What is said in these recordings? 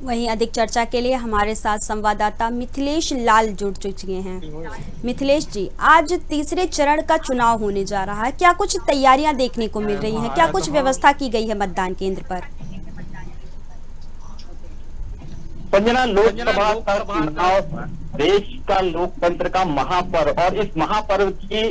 वहीं अधिक चर्चा के लिए हमारे साथ संवाददाता मिथिलेश लाल जुड़ चुके हैं। मिथिलेश जी, आज तीसरे चरण का चुनाव होने जा रहा है, क्या कुछ तैयारियां देखने को मिल रही हैं, क्या कुछ व्यवस्था की गई है मतदान केंद्र पर? संजना, लोकसभा का चुनाव देश का लोकतंत्र का महापर्व, और इस महापर्व की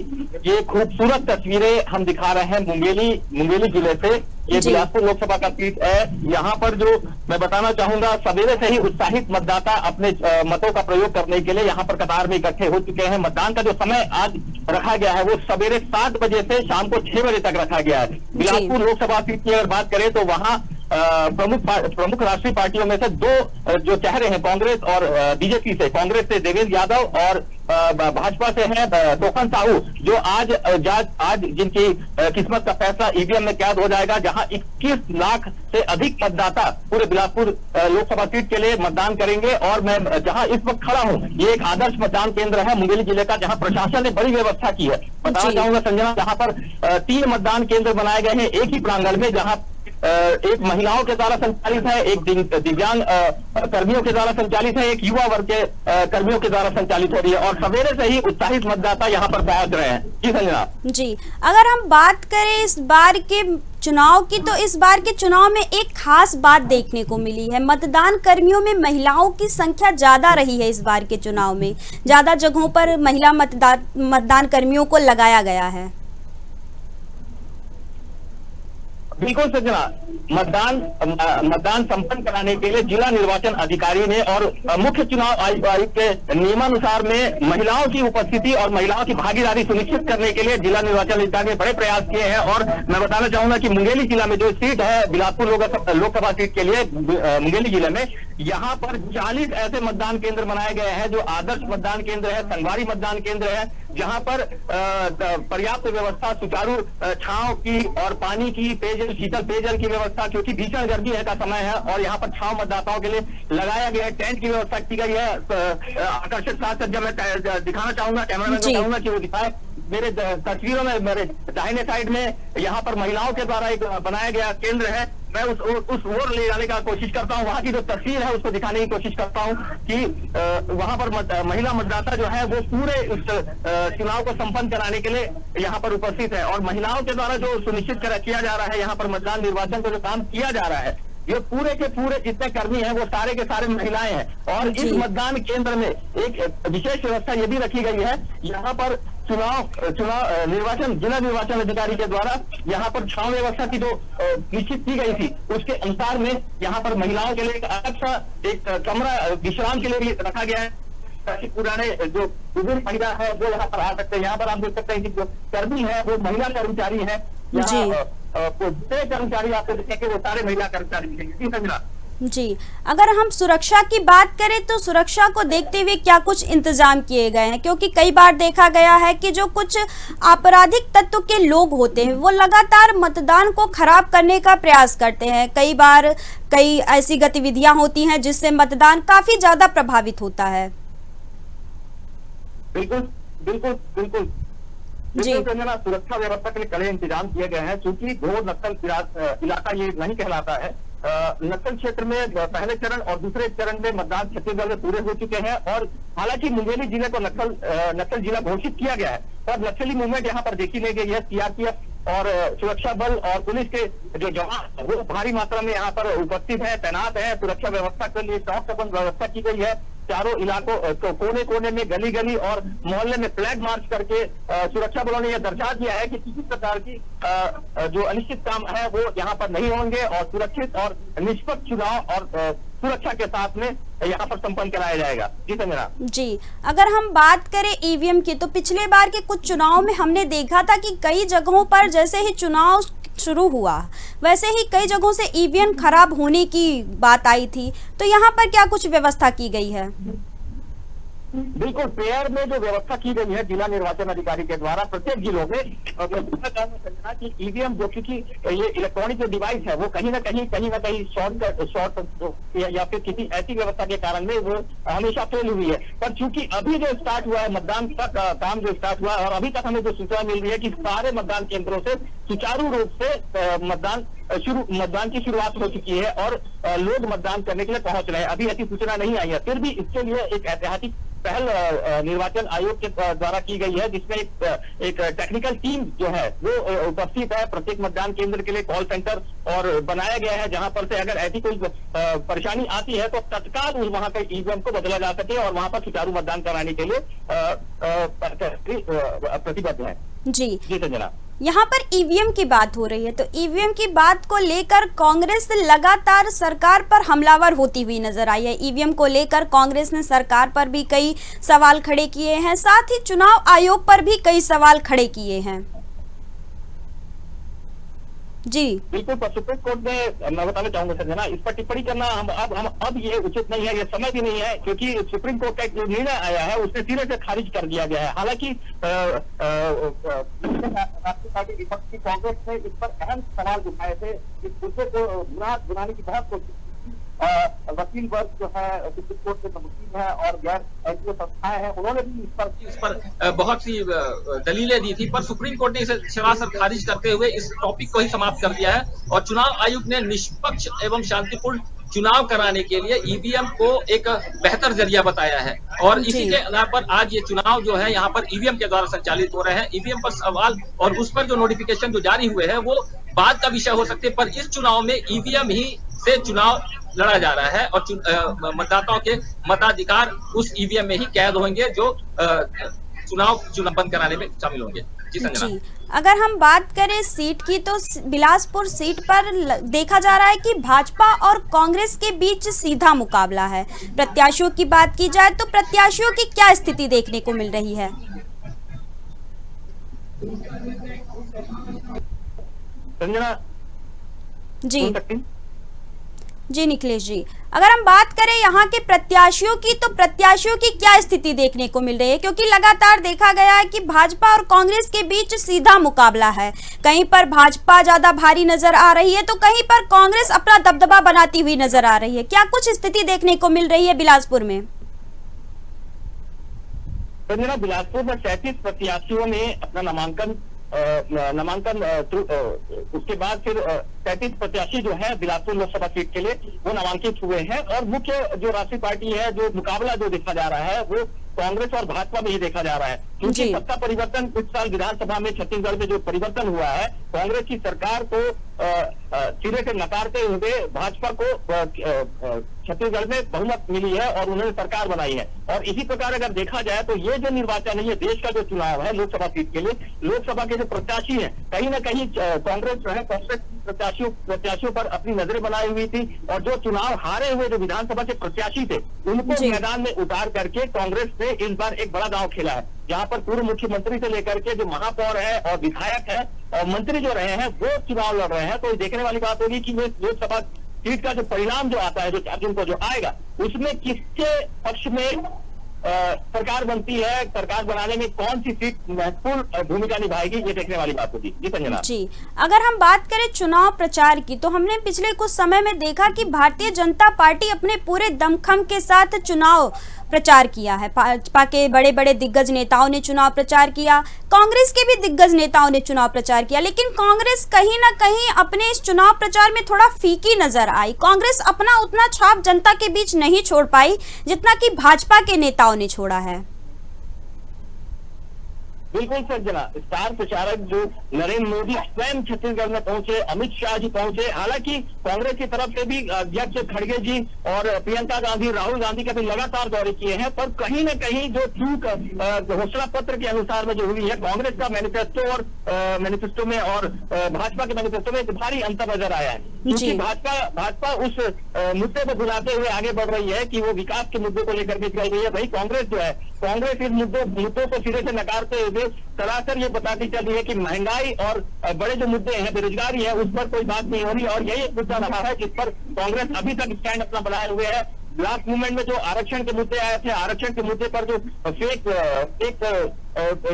ये खूबसूरत तस्वीरें हम दिखा रहे हैं मुंगेली जिले से। ये बिलासपुर लोकसभा का सीट है। यहाँ पर जो मैं बताना चाहूंगा, सवेरे से ही उत्साहित मतदाता अपने मतों का प्रयोग करने के लिए यहाँ पर कतार में इकट्ठे हो चुके हैं। मतदान का जो समय आज रखा गया है वो सवेरे 7 बजे से शाम को 6 बजे तक रखा गया है। बिलासपुर लोकसभा सीट की अगर बात करें तो वहाँ प्रमुख राष्ट्रीय पार्टियों में से दो जो चेहरे हैं, कांग्रेस और बीजेपी से, कांग्रेस से देवेंद्र यादव और भाजपा से है तोफन साहू, जो आज जिनकी किस्मत का फैसला ईवीएम में कैद हो जाएगा, जहां 21 लाख से अधिक मतदाता पूरे बिलासपुर लोकसभा सीट के लिए मतदान करेंगे। और मैं जहां इस वक्त खड़ा हूं, ये एक आदर्श मतदान केंद्र है मुंगेली जिले का, जहां प्रशासन ने बड़ी व्यवस्था की है। बताना चाहूंगा संजना, जहां पर 3 मतदान केंद्र बनाए गए हैं एक ही प्रांगण में, जहां एक महिलाओं के द्वारा संचालित है, एक दिव्यांग कर्मियों के द्वारा संचालित है, एक युवा वर्ग के कर्मियों के द्वारा संचालित हो रही है। और सवेरे से ही उत्साहित मतदाता यहाँ पर पहुंच रहे हैं। जी संजना जी, अगर हम बात करें इस बार के चुनाव की, तो इस बार के चुनाव में एक खास बात देखने को मिली है। मतदान कर्मियों में महिलाओं की संख्या ज्यादा रही है। इस बार के चुनाव में ज्यादा जगहों पर महिला मतदान कर्मियों को लगाया गया है। बिल्कुल संजना, मतदान संपन्न कराने के लिए जिला निर्वाचन अधिकारी ने और मुख्य चुनाव आयुक्त के नियमानुसार में महिलाओं की उपस्थिति और महिलाओं की भागीदारी सुनिश्चित करने के लिए जिला निर्वाचन अधिकारी ने बड़े प्रयास किए हैं। और मैं बताना चाहूंगा कि मुंगेली जिला में जो सीट है बिलासपुर लोकसभा सीट के लिए मुंगेली जिले में, यहाँ पर 40 ऐसे मतदान केंद्र बनाए गए हैं जो आदर्श मतदान केंद्र है, संगवारी मतदान केंद्र है, जहां पर पर्याप्त व्यवस्था, सुचारू छांव की और पानी की, शीतल पेयजल की व्यवस्था, क्योंकि भीषण गर्मी का समय है और यहाँ पर छांव मतदाताओं के लिए लगाया गया है। टेंट की व्यवस्था की गई है। आकर्षक साज सज्जा मैं दिखाना चाहूंगा, कैमरामैन को चाहूंगा कि वो दिखाए। मेरे तस्वीरों में मेरे दाहिने साइड में यहाँ पर महिलाओं के द्वारा एक बनाया गया केंद्र है। मैं उस ओर ले जाने का कोशिश करता हूँ, वहाँ की जो तस्वीर है उसको दिखाने की कोशिश करता हूँ कि वहाँ पर महिला मतदाता जो है वो पूरे उस चुनाव को संपन्न कराने के लिए यहाँ पर उपस्थित है। और महिलाओं के द्वारा जो सुनिश्चित किया जा रहा है, यहाँ पर मतदान निर्वाचन का जो काम किया जा रहा है, ये पूरे के पूरे जितने कर्मी हैं वो सारे के सारे महिलाएं हैं। और इस मतदान केंद्र में एक विशेष व्यवस्था ये भी रखी गई है, यहाँ पर जिला निर्वाचन अधिकारी के द्वारा यहाँ पर छांव व्यवस्था की जो निश्चित की गई थी, उसके अनुसार में यहाँ पर महिलाओं के लिए एक अलग सा एक कमरा विश्राम के लिए भी रखा गया है, ताकि पुराने जो बुजुर्ग महिला है वो यहाँ पर आ सकते हैं। यहाँ पर आप देख सकते हैं कि जो कर्मी है वो महिला कर्मचारी है। जितने कर्मचारी आपको देखेंगे वो सारे महिला कर्मचारी दिखेंगे। जी, अगर हम सुरक्षा की बात करें तो सुरक्षा को देखते हुए क्या कुछ इंतजाम किए गए हैं? क्योंकि कई बार देखा गया है कि जो कुछ आपराधिक तत्व के लोग होते हैं वो लगातार मतदान को खराब करने का प्रयास करते हैं। कई बार कई ऐसी गतिविधियां होती हैं जिससे मतदान काफी ज्यादा प्रभावित होता है। बिल्कुल बिल्कुल बिल्कुल संजना, सुरक्षा व्यवस्था के लिए कड़े इंतजाम किए गए हैं। चूंकि घोर नक्सल इलाका ये नहीं कहलाता है। नक्सल क्षेत्र में पहले चरण और दूसरे चरण में मतदान छत्तीसगढ़ में पूरे हो चुके हैं। और हालांकि मुंगेली जिले को नक्सल जिला घोषित किया गया है, पर नक्सली मूवमेंट यहाँ पर देखी नहीं गई है। सीआरपीएफ और सुरक्षा बल और पुलिस के जो जवान वो भारी मात्रा में यहाँ पर उपस्थित है, तैनात है। सुरक्षा व्यवस्था के लिए चौक चौबंद व्यवस्था की गई है। चारों इलाकों कोने कोने में, गली गली और मोहल्ले में फ्लैग मार्च करके सुरक्षा बलों ने यह दर्शा दिया है कि किसी प्रकार की जो अनिश्चित काम है वो यहाँ पर नहीं होंगे और सुरक्षित और निष्पक्ष चुनाव और सुरक्षा के साथ में यहाँ पर संपन्न कराया जाएगा। जी संजना जी, अगर हम बात करें ईवीएम की, तो पिछले बार के कुछ चुनाव में हमने देखा था कि कई जगहों पर जैसे ही चुनाव शुरू हुआ वैसे ही कई जगहों से ईवीएम खराब होने की बात आई थी। तो यहाँ पर क्या कुछ व्यवस्था की गई है? बिल्कुल, पेयर में जो व्यवस्था की गई है जिला निर्वाचन अधिकारी के द्वारा प्रत्येक जिलों में, कि ईवीएम जो क्योंकि ये इलेक्ट्रॉनिक जो डिवाइस है वो कहीं ना कहीं शॉर्ट या फिर किसी ऐसी व्यवस्था के कारण में वो हमेशा फेल हुई है। पर चूंकि अभी जो स्टार्ट हुआ है मतदान का काम जो स्टार्ट हुआ है और अभी तक हमें जो सूचना मिल रही है कि सारे मतदान केंद्रों से सुचारू रूप से मतदान मतदान की शुरुआत हो चुकी है और लोग मतदान करने के लिए पहुंच रहे हैं। अभी ऐसी सूचना नहीं आई है, फिर भी इसके लिए एक ऐतिहासिक पहल निर्वाचन आयोग के द्वारा की गई है, जिसमें एक टेक्निकल टीम जो है वो उपस्थित है। प्रत्येक मतदान केंद्र के लिए कॉल सेंटर और बनाया गया है, जहां पर से अगर ऐसी कोई परेशानी आती है तो तत्काल वहां का ईवीएम को बदला जा सके और वहां पर सुचारू मतदान कराने के लिए प्रतिबद्ध है। जी संजना, यहाँ पर ईवीएम की बात हो रही है, तो ईवीएम की बात को लेकर कांग्रेस लगातार सरकार पर हमलावर होती हुई नजर आई है। ईवीएम को लेकर कांग्रेस ने सरकार पर भी कई सवाल खड़े किए हैं, साथ ही चुनाव आयोग पर भी कई सवाल खड़े किए हैं। जी बिल्कुल, पर सुप्रीम कोर्ट ने, मैं बताना चाहूंगा संजना, इस पर टिप्पणी करना हम अब ये उचित नहीं है, ये समय भी नहीं है, क्योंकि सुप्रीम कोर्ट का एक जो निर्णय आया है उसने सिरे से खारिज कर दिया गया है। हालांकि राष्ट्रीय पार्टी विपक्ष की कांग्रेस ने इस पर अहम सवाल उठाए थे। इस मुद्दे को बुलाने की बहुत कोशिश की। वकील वर्ग जो है सुप्रीम कोर्ट के वकील है और गैर एनजीओ संस्थाएं हैं, उन्होंने भी इस पर बहुत सी दलीलें दी थी, पर सुप्रीम कोर्ट ने इसे सरासर खारिज करते हुए इस टॉपिक को ही समाप्त कर दिया है और चुनाव आयोग ने निष्पक्ष एवं शांतिपूर्ण चुनाव कराने के लिए ईवीएम को एक बेहतर जरिया बताया है। और इसी के आधार पर आज ये चुनाव जो है यहाँ पर ईवीएम के द्वारा संचालित हो रहे हैं। ईवीएम पर सवाल और उस पर जो नोटिफिकेशन जो जारी हुए हैं वो बाद का विषय हो सकते हैं, पर इस चुनाव में ईवीएम ही से चुनाव लड़ा जा रहा है और मतदाताओं के मताधिकार उस ईवीएम में ही कैद होंगे जो चुनाव बंद कराने में शामिल होंगे। जी, अगर हम बात करें सीट की, तो बिलासपुर सीट पर देखा जा रहा है कि भाजपा और कांग्रेस के बीच सीधा मुकाबला है। प्रत्याशियों की बात की जाए तो प्रत्याशियों की क्या स्थिति देखने को मिल रही है? संजना जी निखिलेश जी, अगर हम बात करें यहाँ के प्रत्याशियों की, तो प्रत्याशियों की क्या स्थिति देखने को मिल रही है? क्योंकि लगातार देखा गया है कि भाजपा और कांग्रेस के बीच सीधा मुकाबला है। कहीं पर भाजपा ज्यादा भारी नजर आ रही है तो कहीं पर कांग्रेस अपना दबदबा बनाती हुई नजर आ रही है। क्या कुछ स्थिति देखने को मिल रही है बिलासपुर में? संजना, बिलासपुर में 37 प्रत्याशियों ने अपना नामांकन उसके बाद फिर 33 प्रत्याशी जो है बिलासपुर लोकसभा सीट के लिए वो नामांकित हुए हैं और मुख्य जो राष्ट्रीय पार्टी है, जो मुकाबला जो देखा जा रहा है वो कांग्रेस और भाजपा में ही देखा जा रहा है। क्योंकि सत्ता परिवर्तन इस साल विधानसभा में छत्तीसगढ़ में जो परिवर्तन हुआ है, कांग्रेस की सरकार को सिरे से नकारते हुए भाजपा को छत्तीसगढ़ में बहुमत मिली है और उन्होंने सरकार बनाई है। और इसी प्रकार अगर देखा जाए तो ये जो निर्वाचन है, ये देश का जो चुनाव है लोकसभा सीट के लिए, लोकसभा के जो प्रत्याशी हैं, कहीं ना कहीं कांग्रेस जो है कांग्रेस प्रत्याशियों पर अपनी नजरें बनाई हुई थी और जो चुनाव हारे हुए जो विधानसभा के प्रत्याशी थे उनको मैदान में उतार करके कांग्रेस ने इस बार एक बड़ा दांव खेला है, जहां पर पूर्व मुख्यमंत्री से लेकर के जो महापौर है और विधायक है और मंत्री जो रहे हैं वो चुनाव लड़ रहे हैं। तो देखने वाली बात होगी कि लोकसभा सीट का जो परिणाम जो आता है, जो 4 जून को जो आएगा, उसमें किसके पक्ष में सरकार बनती है, सरकार बनाने में कौन सी सीट महत्वपूर्ण भूमिका निभाएगी, ये देखने वाली बात होगी। जी संजना जी, अगर हम बात करें चुनाव प्रचार की, तो हमने पिछले कुछ समय में देखा कि भारतीय जनता पार्टी अपने पूरे दमखम के साथ चुनाव प्रचार किया है। भाजपा के बड़े बड़े दिग्गज नेताओं ने चुनाव प्रचार किया, कांग्रेस के भी दिग्गज नेताओं ने चुनाव प्रचार किया, लेकिन कांग्रेस कहीं ना कहीं अपने इस चुनाव प्रचार में थोड़ा फीकी नजर आई। कांग्रेस अपना उतना छाप जनता के बीच नहीं छोड़ पाई जितना कि भाजपा के नेताओं ने छोड़ा है। बिल्कुल संजना, स्टार प्रचारक जो नरेंद्र मोदी स्वयं छत्तीसगढ़ में पहुंचे, अमित शाह जी पहुंचे। हालांकि कांग्रेस की तरफ से भी अध्यक्ष खड़गे जी और प्रियंका गांधी, राहुल गांधी का भी लगातार दौरे किए हैं, पर कहीं न कहीं जो चूक घोषणा पत्र के अनुसार में जो हुई है, कांग्रेस का मैनिफेस्टो में और भाजपा के मैनिफेस्टो में भारी अंतर नजर आया है। क्योंकि भाजपा उस मुद्दे को भुलाते हुए आगे बढ़ रही है कि वो विकास के मुद्दे को लेकर के चल रही है। वही कांग्रेस जो है, कांग्रेस इस मुद्दों को सिरे से नकारते हुए सरासर ये बताती चल रही है कि महंगाई और बड़े जो मुद्दे हैं, बेरोजगारी है, उस पर कोई बात नहीं हो रही। और यही एक मुद्दा रहा है जिस पर कांग्रेस अभी तक स्टैंड अपना बनाए हुए है। लास्ट मूवमेंट में जो आरक्षण के मुद्दे आए थे, आरक्षण के मुद्दे पर जो फेक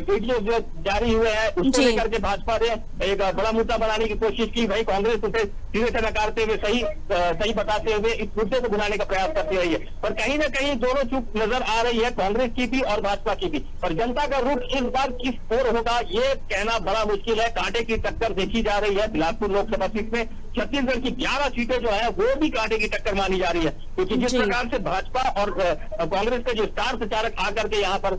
वीडियो जो जारी हुए हैं, उसको लेकर के भाजपा ने एक बड़ा मुद्दा बनाने की कोशिश की। भाई कांग्रेस उसे सीधे से नकारते हुए सही बताते हुए इस मुद्दे को भुलाने का प्रयास करती रही है। पर कहीं ना कहीं दोनों चूक नजर आ रही है, कांग्रेस की भी और भाजपा की भी। पर जनता का रुख इस बार किस ओर होगा ये कहना बड़ा मुश्किल है। कांटे की टक्कर देखी जा रही है बिलासपुर लोकसभा सीट में। छत्तीसगढ़ की 11 सीटें जो है वो भी कांटे की टक्कर मानी जा रही है, क्योंकि जिस प्रकार से भाजपा और कांग्रेस के जो स्टार प्रचारक आकर के यहाँ पर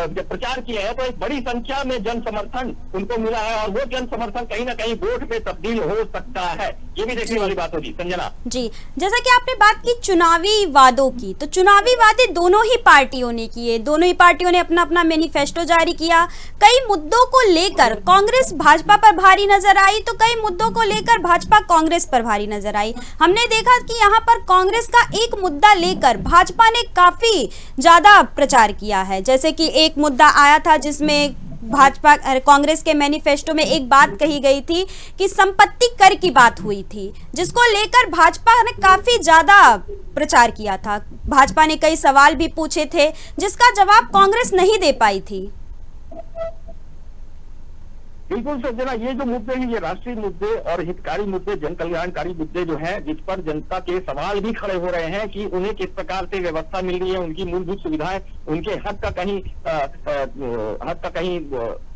जब प्रचार किए हैं तो एक बड़ी संख्या में जन समर्थन उनको मिला है, और वो जन समर्थन कहीं ना कहीं वोट में तब्दील हो सकता है। ये भी देखने वाली बात होगी। संजना जी, जैसा कि आपने बात की चुनावी वादों की, तो चुनावी वादे दोनों ही पार्टियों ने किए, दोनों ही पार्टियों ने अपना अपना मैनिफेस्टो जारी किया। कई मुद्दों को लेकर कांग्रेस भाजपा पर भारी नजर आई, तो कई मुद्दों को लेकर भाजपा कांग्रेस पर भारी नजर आई। हमने देखा कि यहाँ पर कांग्रेस का एक मुद्दा लेकर भाजपा ने काफी ज्यादा प्रचार किया है, जैसे कि एक मुद्दा आया था जिसमें भाजपा कांग्रेस के मैनिफेस्टो में एक बात कही गई थी कि संपत्ति कर की बात हुई थी, जिसको लेकर भाजपा ने काफी ज्यादा प्रचार किया था। भाजपा ने कई सवाल भी पूछे थे जिसका जवाब कांग्रेस नहीं दे पाई थी। बिल्कुल संजना, ये जो मुद्दे हैं ये राष्ट्रीय मुद्दे और हितकारी मुद्दे, जन कल्याणकारी मुद्दे जो हैं, जिस पर जनता के सवाल भी खड़े हो रहे हैं कि उन्हें किस प्रकार से व्यवस्था मिल रही है, उनकी मूलभूत सुविधाएं, उनके हक का कहीं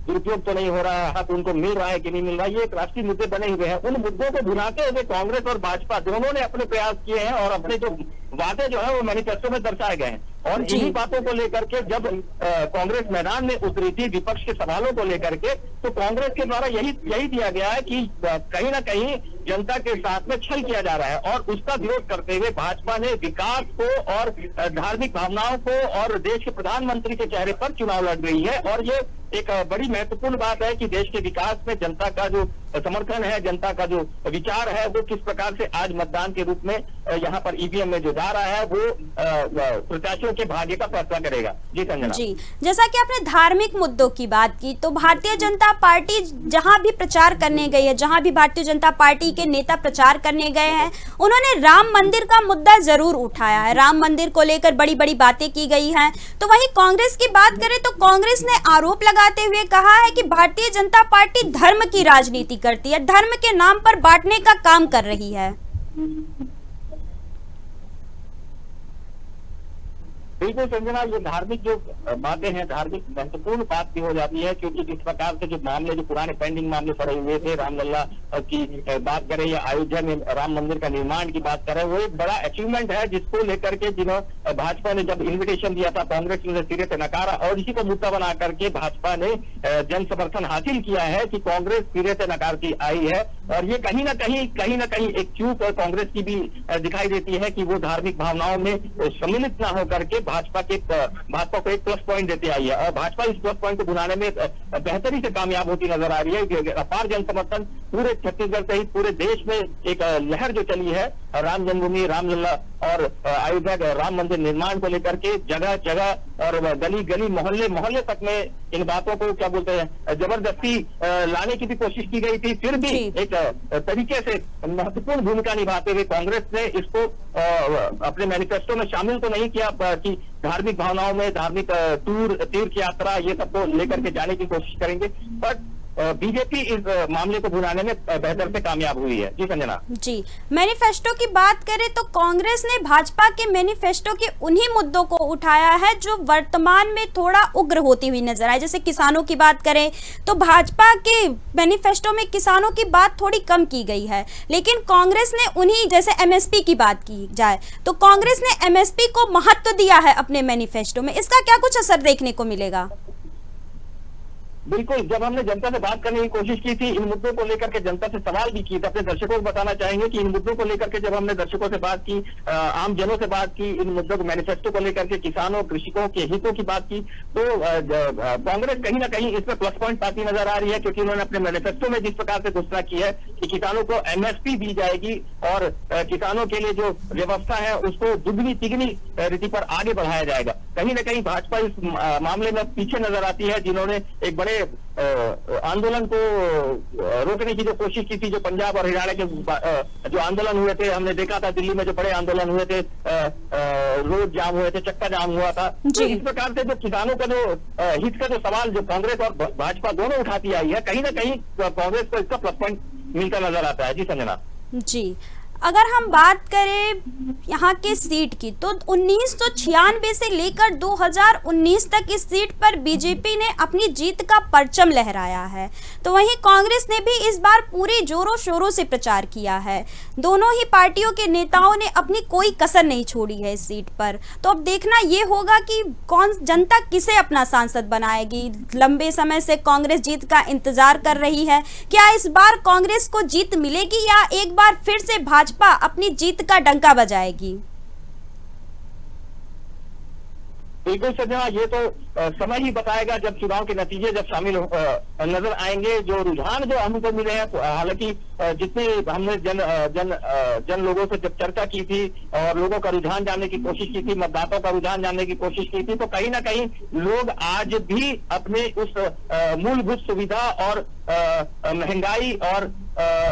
दुरुपयोग तो नहीं हो रहा है, हक उनको मिल रहा है कि नहीं मिल रहा है, ये एक राष्ट्रीय मुद्दे बने हुए हैं। उन मुद्दों को भुनाते हुए कांग्रेस और भाजपा दोनों ने अपने प्रयास किए हैं और अपने जो वादे जो है वो मैनिफेस्टो में दर्शाए गए हैं। और इन्हीं बातों को लेकर के जब कांग्रेस मैदान में उतरी थी विपक्ष के सवालों को लेकर के, तो कांग्रेस के द्वारा यही दिया गया है कि कहीं ना कहीं जनता के साथ में छल किया जा रहा है, और उसका विरोध करते हुए भाजपा ने विकास को और धार्मिक भावनाओं को और देश के प्रधानमंत्री के चेहरे पर चुनाव लड़ रही है। और ये एक बड़ी महत्वपूर्ण बात है कि देश के विकास में जनता का जो समर्थन है, जनता का जो विचार है, वो किस प्रकार से आज मतदान के रूप में यहाँ पर ईवीएम में जो जा रहा है वो प्रत्याशियों के भाग्य का फैसला करेगा। जी संजना जी, जैसा कि आपने धार्मिक मुद्दों की बात की, तो भारतीय जनता पार्टी जहां भी प्रचार करने गई है, जहां भी भारतीय जनता पार्टी के नेता प्रचार करने गए हैं, उन्होंने राम मंदिर का मुद्दा जरूर उठाया है। राम मंदिर को लेकर बड़ी बड़ी बातें की गई हैं। तो वहीं कांग्रेस की बात करें तो कांग्रेस ने आरोप लगाते हुए कहा है कि भारतीय जनता पार्टी धर्म की राजनीति करती है, धर्म के नाम पर बांटने का काम कर रही है। बिल्कुल संजना, ये धार्मिक जो बातें हैं, धार्मिक महत्वपूर्ण बात भी हो जाती है, क्योंकि जिस प्रकार से जो मामले, जो पुराने पेंडिंग मामले पड़े हुए थे, रामलला की बात करें या अयोध्या में राम मंदिर का निर्माण की बात करें, वो एक बड़ा अचीवमेंट है जिसको लेकर के जिन्होंने भाजपा ने जब इन्विटेशन दिया था कांग्रेस ने सिरे से नकारा, और इसी को मुद्दा बना करके भाजपा ने जन समर्थन हासिल किया है कि कांग्रेस सिरे से नकारती आई है। और ये कहीं ना कहीं एक चूक कांग्रेस की भी दिखाई देती है कि वो धार्मिक भावनाओं में सम्मिलित न होकर के भाजपा को एक प्लस पॉइंट देते आई है, और भाजपा इस प्लस पॉइंट को बुलाने में बेहतरी से कामयाब होती नजर आ रही है। अपार जन समर्थन पूरे छत्तीसगढ़ सहित पूरे देश में एक लहर जो चली है राम जन्मभूमि, रामलला और अयोध्या राम मंदिर निर्माण को लेकर के, जगह जगह और गली गली मोहल्ले तक में इन बातों को क्या बोलते हैं जबरदस्ती लाने की भी कोशिश की गई थी। फिर भी एक तरीके से महत्वपूर्ण भूमिका निभाते हुए कांग्रेस ने इसको अपने मैनिफेस्टो में शामिल तो नहीं किया कि धार्मिक भावनाओं में धार्मिक तीर्थ यात्रा ये सब को लेकर के जाने की कोशिश करेंगे, बट बीजेपी इस मामले को भुनाने में बेहतर से कामयाब हुई है। जी संजना जी, मैनिफेस्टो की बात करें तो कांग्रेस ने भाजपा के मैनिफेस्टो के उन्हीं मुद्दों को उठाया है जो वर्तमान में थोड़ा उग्र होती हुई नजर आए। जैसे किसानों की बात करें तो भाजपा के मैनिफेस्टो में किसानों की बात थोड़ी कम की गई है, लेकिन कांग्रेस ने उन्हीं, जैसे एमएसपी की बात की जाए तो कांग्रेस ने एमएसपी को महत्व दिया है अपने मैनिफेस्टो में। इसका क्या कुछ असर देखने को मिलेगा? बिल्कुल, जब हमने जनता से बात करने की कोशिश की थी, इन मुद्दों को लेकर के जनता से सवाल भी किए थे, अपने दर्शकों को बताना चाहेंगे कि इन मुद्दों को लेकर के जब हमने दर्शकों से बात की, आम जनों से बात की, इन मुद्दों को मैनिफेस्टो को लेकर के किसानों कृषकों के हितों की बात की, तो कांग्रेस कहीं ना कहीं इसमें प्लस पॉइंट पाती नजर आ रही है, क्योंकि उन्होंने अपने मैनिफेस्टो में जिस प्रकार से घोषणा की है कि किसानों को एमएसपी दी जाएगी और किसानों के लिए जो व्यवस्था है उसको दुगनी तिगनी रीति पर आगे बढ़ाया जाएगा। कहीं ना कहीं भाजपा इस मामले में पीछे नजर आती है, जिन्होंने एक बड़े आंदोलन को रोकने की जो कोशिश की थी, जो पंजाब और हरियाणा के जो आंदोलन हुए थे, हमने देखा था दिल्ली में जो बड़े आंदोलन हुए थे, रोड जाम हुए थे, चक्का जाम हुआ था। तो इस प्रकार से जो किसानों का जो हित का जो सवाल जो कांग्रेस और भाजपा दोनों उठाती आई है, कहीं ना कहीं कांग्रेस को इसका प्लस पॉइंट मिलता नजर आता है। जी संजना जी, अगर हम बात करें यहाँ के सीट की, तो 1996 से लेकर 2019 तक इस सीट पर बीजेपी ने अपनी जीत का परचम लहराया है। तो वहीं कांग्रेस ने भी इस बार पूरे जोरों शोरों से प्रचार किया है। दोनों ही पार्टियों के नेताओं ने अपनी कोई कसर नहीं छोड़ी है इस सीट पर। तो अब देखना ये होगा कि कौन जनता किसे अपना सांसद बनाएगी। लंबे समय से कांग्रेस जीत का इंतजार कर रही है। क्या इस बार कांग्रेस को जीत मिलेगी या एक बार फिर से भाजपा अपनी जीत का डंका बजाएगी? बिल्कुल संजना, ये तो समय ही बताएगा जब चुनाव के नतीजे जब शामिल नजर आएंगे। जो रुझान जो हमको मिले हैं, हालांकि जितने हमने जन लोगों से जब चर्चा की थी और लोगों का रुझान जानने की कोशिश की थी, मतदाताओं का रुझान जानने की कोशिश की थी, तो कहीं ना कहीं लोग आज भी अपने उस मूलभूत सुविधा और महंगाई और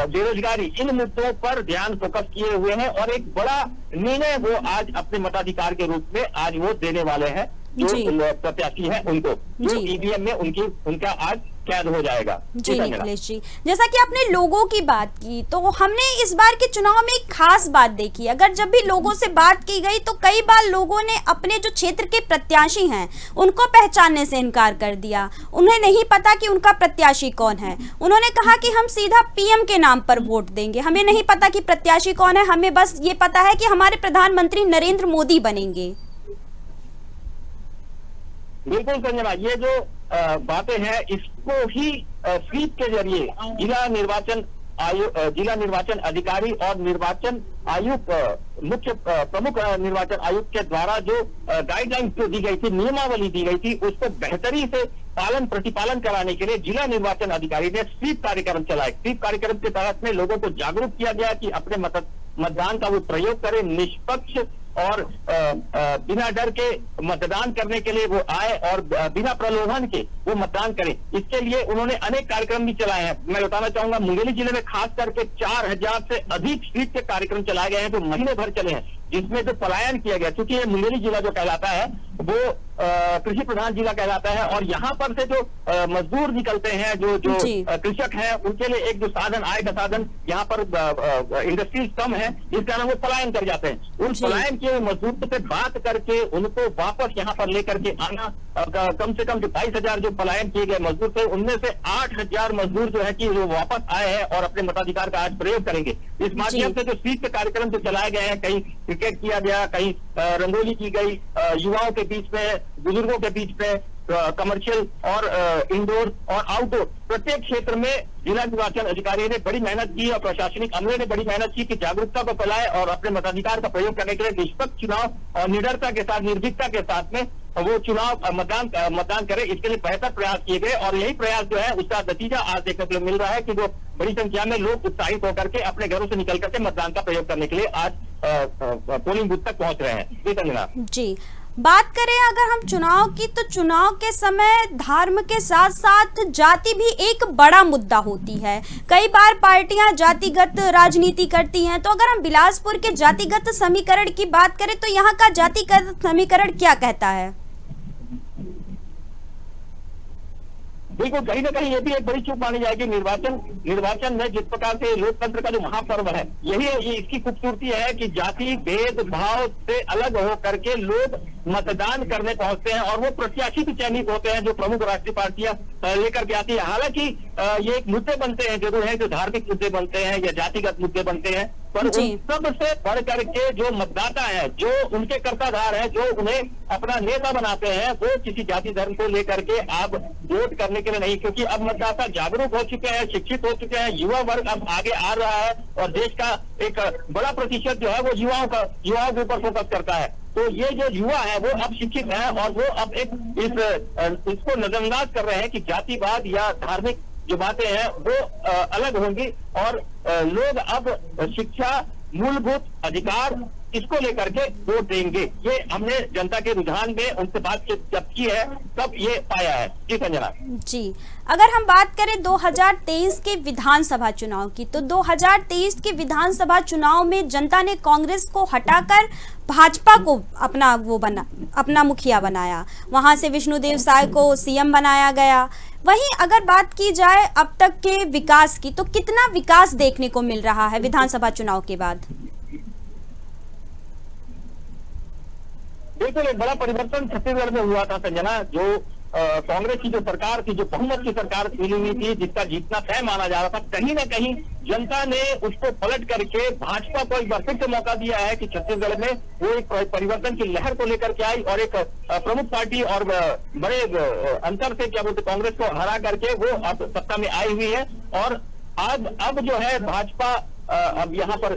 बेरोजगारी, इन मुद्दों पर ध्यान फोकस किए हुए हैं और एक बड़ा निर्णय वो आज अपने मताधिकार के रूप में आज वो देने वाले हैं जो प्रत्याशी हैं उनको, जो ईवीएम में उनका आज कैद हो जाएगा। जी निखिलेश जी, जैसा कि आपने लोगों की बात की, तो हमने इस बार के चुनाव में एक खास बात देखी। अगर जब भी लोगों से बात की गई तो कई बार लोगों ने अपने जो क्षेत्र के प्रत्याशी हैं उनको पहचानने से इनकार कर दिया। उन्हें नहीं पता कि उनका प्रत्याशी कौन है। उन्होंने कहा कि हम सीधा पीएम के नाम पर वोट देंगे, हमें नहीं पता कि प्रत्याशी कौन है, हमें बस ये पता है कि हमारे प्रधानमंत्री नरेंद्र मोदी बनेंगे। बिल्कुल संजना, ये जो बातें हैं इसको ही स्वीप के जरिए जिला निर्वाचन अधिकारी और निर्वाचन आयुक्त, मुख्य प्रमुख निर्वाचन आयुक्त के द्वारा जो गाइडलाइंस जो दी गई थी, नियमावली दी गई थी, उसको बेहतरी से प्रतिपालन कराने के लिए जिला निर्वाचन अधिकारी ने स्वीप कार्यक्रम चलाया। स्वीप कार्यक्रम के तहत में लोगों को जागरूक किया गया कि अपने मतदान का वो प्रयोग करें, निष्पक्ष और बिना डर के मतदान करने के लिए वो आए और बिना प्रलोभन के वो मतदान करें। इसके लिए उन्होंने अनेक कार्यक्रम भी चलाए हैं। मैं बताना चाहूंगा, मुंगेली जिले में खास करके 4000 से अधिक स्वीप के कार्यक्रम चलाए गए हैं जो महीने भर चले हैं, जिसमें जो पलायन किया गया, क्योंकि ये मुंगेली जिला जो कहलाता है वो कृषि प्रधान जिला कहलाता है और यहाँ पर से जो मजदूर निकलते हैं, जो कृषक हैं, उनके लिए एक जो साधन, आय का साधन, यहाँ पर इंडस्ट्रीज कम है, जिस कारण वो पलायन कर जाते हैं। उन पलायन किए मजदूरों से बात करके उनको वापस यहाँ पर लेकर के आना, कम से कम जो 22,000 जो पलायन किए गए मजदूर थे, उनमें से 8,000 मजदूर जो है कि वो वापस आए हैं और अपने मताधिकार का आज प्रयोग करेंगे। इस माध्यम से जो स्वीप के कार्यक्रम जो चलाए गए हैं, कहीं क्रिकेट किया गया, कहीं रंगोली की गई, युवाओं के बीच में, बुजुर्गों के बीच में, कमर्शियल और इंडोर और आउटडोर प्रत्येक क्षेत्र में जिला निर्वाचन अधिकारी ने बड़ी मेहनत की और प्रशासनिक अमले ने बड़ी मेहनत की कि जागरूकता को फैलाए और अपने मताधिकार का प्रयोग करने के लिए निष्पक्ष चुनाव और निडरता के साथ, निर्भीकता के साथ में वो चुनाव मतदान करे। इसके लिए बेहतर प्रयास किए गए और यही प्रयास जो है उसका नतीजा आज देखने को मिल रहा है कि जो बड़ी संख्या में लोग उत्साहित होकर के अपने घरों से निकल करके मतदान का प्रयोग करने के लिए आज पोलिंग बूथ तक पहुंच रहे हैं। जी, बात करें अगर हम चुनाव की, तो चुनाव के समय धर्म के साथ साथ जाति भी एक बड़ा मुद्दा होती है। कई बार पार्टियां जातिगत राजनीति करती हैं। तो अगर हम बिलासपुर के जातिगत समीकरण की बात करें तो यहाँ का जातिगत समीकरण क्या कहता है? बिल्कुल, कहीं ना कहीं ये भी एक बड़ी चूक मानी जाएगी। निर्वाचन में जिस प्रकार से लोकतंत्र का जो महापर्व है, यही इसकी खूबसूरती है कि जाति भेदभाव से अलग हो करके लोग मतदान करने पहुंचते हैं और वो प्रत्याशी भी चयनित होते हैं जो प्रमुख राष्ट्रीय पार्टियां लेकर के आती है। हालांकि ये एक मुद्दे बनते हैं, जरूर है, जो धार्मिक मुद्दे बनते हैं या जातिगत मुद्दे बनते हैं, पर उन सबसे बढ़ करके जो मतदाता है, जो उनके कर्ताधार है, जो उन्हें अपना नेता बनाते हैं, वो किसी जाति धर्म को लेकर के अब वोट करने के लिए नहीं, क्योंकि अब मतदाता जागरूक हो चुके हैं, शिक्षित हो चुके हैं, युवा वर्ग अब आगे आ रहा है और देश का एक बड़ा प्रतिशत जो है वो युवाओं के ऊपर फोकस करता है। तो ये जो युवा है वो अब शिक्षित है और वो अब एक इसको नजरअंदाज कर रहे हैं कि जातिवाद या धार्मिक जो बातें हैं वो अलग होंगी और लोग अब शिक्षा, मूलभूत अधिकार, इसको लेकर के वोट देंगे। ये हमने जनता के रुझान में उनसे बातचीत जब की है तब ये पाया है। जी संजना जी, अगर हम बात करें 2023 के विधानसभा चुनाव की, तो 2023 के विधानसभा चुनाव में जनता ने कांग्रेस को हटाकर भाजपा को अपना मुखिया बनाया। वहां से विष्णुदेव साय को सीएम बनाया गया। वहीं अगर बात की जाए अब तक के विकास की, तो कितना विकास देखने को मिल रहा है विधानसभा चुनाव के बाद? बिल्कुल एक बड़ा परिवर्तन छत्तीसगढ़ में हुआ था संजना। जो कांग्रेस की जो सरकार थी, जो बहुमत की सरकार चुनी हुई थी, जिसका जीतना तय माना जा रहा था, कहीं ना कहीं जनता ने उसको पलट करके भाजपा को एक बार फिर से मौका दिया है कि छत्तीसगढ़ में वो एक परिवर्तन की लहर को लेकर के आई और एक प्रमुख पार्टी और बड़े अंतर से क्या बोलते कांग्रेस को हरा करके वो अब सत्ता में आई हुई है। और अब जो है भाजपा अब यहाँ पर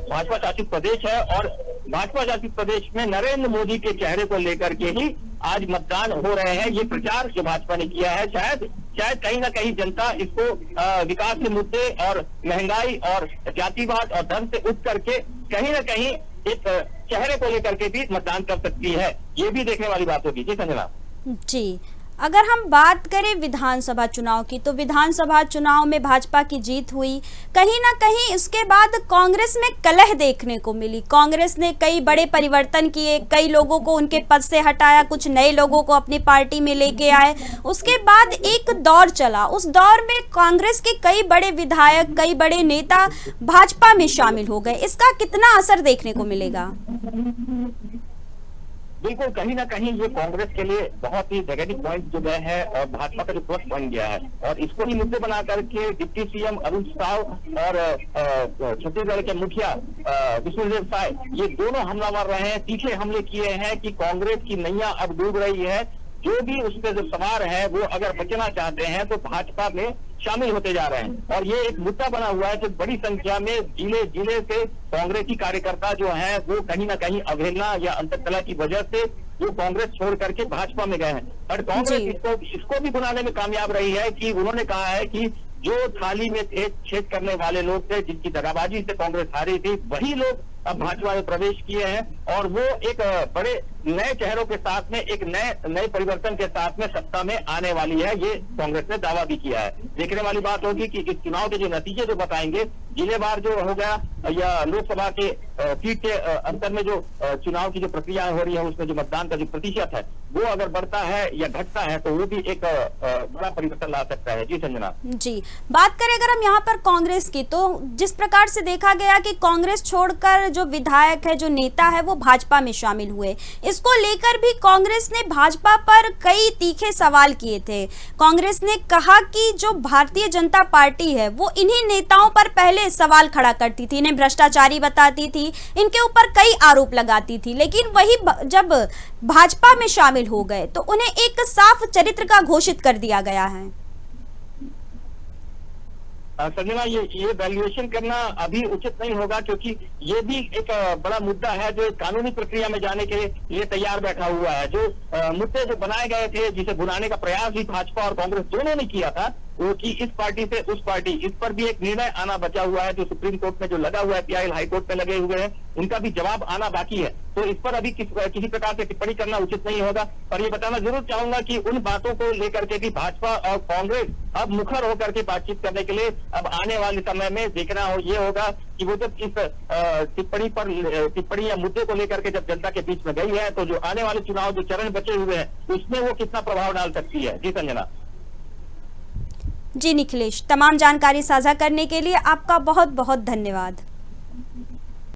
भाजपा शासित प्रदेश है और भाजपा शासित प्रदेश में नरेंद्र मोदी के चेहरे को लेकर के ही आज मतदान हो रहे हैं। ये प्रचार जो भाजपा ने किया है, शायद कहीं ना कहीं जनता इसको विकास के मुद्दे और महंगाई और जातिवाद और धर्म से उठ करके कहीं ना कहीं एक चेहरे को लेकर के भी मतदान कर सकती है। ये भी देखने वाली बात होगी। जी संजना जी, अगर हम बात करें विधानसभा चुनाव की, तो विधानसभा चुनाव में भाजपा की जीत हुई। कहीं ना कहीं इसके बाद कांग्रेस में कलह देखने को मिली। कांग्रेस ने कई बड़े परिवर्तन किए, कई लोगों को उनके पद से हटाया, कुछ नए लोगों को अपनी पार्टी में लेके आए। उसके बाद एक दौर चला, उस दौर में कांग्रेस के कई बड़े विधायक, कई बड़े नेता भाजपा में शामिल हो गए। इसका कितना असर देखने को मिलेगा? बिल्कुल कहीं ना कहीं ये कांग्रेस के लिए बहुत ही नेगेटिव पॉइंट जो गए हैं और भाजपा का जो प्लस बन गया है और इसको ही मुद्दे बना करके डिप्टी सीएम अरुण साव और छत्तीसगढ़ के मुखिया विष्णुदेव साय ये दोनों हमलावर रहे हैं, तीखे हमले किए हैं कि कांग्रेस की नैया अब डूब रही है। जो भी उसमें जो सवार है वो अगर बचना चाहते हैं तो भाजपा में शामिल होते जा रहे हैं और ये एक मुद्दा बना हुआ है जो बड़ी संख्या में जिले से कांग्रेसी कार्यकर्ता जो हैं वो कहीं ना कहीं अवहेलना या अंतर्कलह की वजह से जो कांग्रेस छोड़ करके भाजपा में गए हैं। और कांग्रेस इसको भी बुलाने में कामयाब रही है कि उन्होंने कहा है कि जो थाली में छेद करने वाले लोग थे, जिनकी दगाबाजी से कांग्रेस हारी थी, वही लोग अब भाजपा में प्रवेश किए हैं और वो एक बड़े नए चेहरों के साथ में एक नए परिवर्तन के साथ में सत्ता में आने वाली है। ये कांग्रेस ने दावा भी किया है। देखने वाली बात होगी कि इस चुनाव के जो नतीजे जो बताएंगे, जिलेवार जो हो गया या लोकसभा के सीट के अंतर में जो चुनाव की जो प्रक्रिया हो रही है उसमें जो मतदान का जो प्रतिशत है वो अगर बढ़ता है या घटता है तो वो भी एक बड़ा परिवर्तन ला सकता है। जी संजना जी, बात करें अगर हम यहाँ पर कांग्रेस की, तो जिस प्रकार से देखा गया कि कांग्रेस छोड़कर जो विधायक है, जो नेता है, वो भाजपा में शामिल हुए, इसको लेकर भी कांग्रेस ने भाजपा पर कई तीखे सवाल किए थे। कांग्रेस ने कहा कि जो भारतीय जनता पार्टी है वो इन्हीं नेताओं पर पहले सवाल खड़ा करती थी, इन्हें भ्रष्टाचारी बताती थी, इनके ऊपर कई आरोप लगाती थी, लेकिन वही जब भाजपा में शामिल हो गए तो उन्हें एक साफ चरित्र का घोषित कर दिया गया है। संजना ये वैल्यूएशन करना अभी उचित नहीं होगा क्योंकि ये भी एक बड़ा मुद्दा है जो कानूनी प्रक्रिया में जाने के लिए तैयार बैठा हुआ है। जो मुद्दे जो बनाए गए थे, जिसे भुनाने का प्रयास भी भाजपा और कांग्रेस दोनों ने किया था, वो कि इस पार्टी से उस पार्टी, इस पर भी एक निर्णय आना बचा हुआ है। जो सुप्रीम कोर्ट में जो लगा हुआ है, पीआईएल हाई कोर्ट में लगे हुए हैं, उनका भी जवाब आना बाकी है। तो इस पर अभी किसी प्रकार से टिप्पणी करना उचित नहीं होगा। पर ये बताना जरूर चाहूंगा कि उन बातों को लेकर के भी भाजपा और कांग्रेस अब मुखर होकर के बातचीत करने के लिए अब आने वाले समय में देखना ये होगा कि वो जब इस टिप्पणी या मुद्दे को लेकर के जब जनता के बीच में गई है तो जो आने वाले चुनाव जो चरण बचे हुए हैं उसमें वो कितना प्रभाव डाल सकती है। जी संजना। जी निखिलेश, तमाम जानकारी साझा करने के लिए आपका बहुत बहुत धन्यवाद।